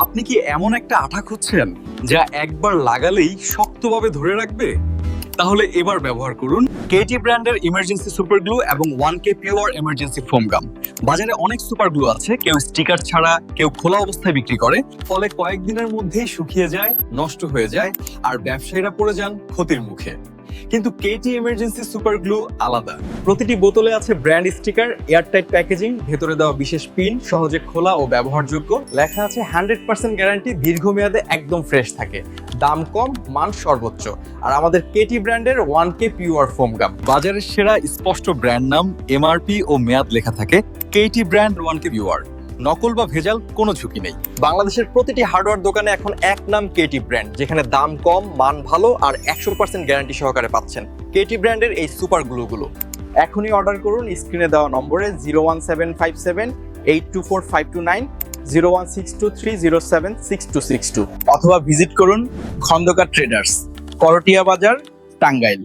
আপনি কি এমন একটা আঠা খুঁজছেন যা একবার লাগালেই শক্তভাবে ধরে রাখবে? তাহলে এবার ব্যবহার করুন কেটি ব্র্যান্ডের ইমার্জেন্সি সুপার গ্লু এবং 1K পিওর এমার্জেন্সি ফোম গাম। বাজারে অনেক সুপার গ্লু আছে, কেউ স্টিকার ছাড়া, কেউ খোলা অবস্থায় বিক্রি করে, ফলে কয়েকদিনের মধ্যেই শুকিয়ে যায়, নষ্ট হয়ে যায়, আর ব্যবসায়ীরা পড়ে যান ক্ষতির মুখে। কিন্তু কেটি এমার্জেন্সি সুপার গ্লু আলাদা। প্রতিটি বোতলে আছে ব্র্যান্ড স্টিকার, এয়ারটাইট প্যাকেজিং, ভেতরে দেওয়া বিশেষ পিন, সহজে খোলা ও ব্যবহারযোগ্য। লেখা আছে 100% গ্যারান্টি, দীর্ঘমেয়াদে একদম ফ্রেশ থাকে, দাম কম, মান সর্বোচ্চ। আর আমাদের কেটি ব্র্যান্ডের 1K পিওর ফোম গাম, বাজারের সেরা, স্পষ্ট ব্র্যান্ড নাম, এমআরপি ও মেয়াদ লেখা থাকে। কেটি ব্র্যান্ড 1K পিওর, নকল বা ভেজাল কোনো ঝুঁকি নেই। বাংলাদেশের প্রতিটি হার্ডওয়্যার দোকানে এখন এক নাম কেটি ব্র্যান্ড, যেখানে দাম কম, মান ভালো আর 100% গ্যারান্টি সহকারে পাচ্ছেন কেটি ব্র্যান্ডের এই সুপার গ্লুগুলো। এখনই অর্ডার করুন স্ক্রিনে দেওয়া নম্বরে 01757 824 529, 01623 076262, অথবা ভিজিট করুন খন্দকার ট্রেডার্স, করটিয়া বাজার, টাঙ্গাইল।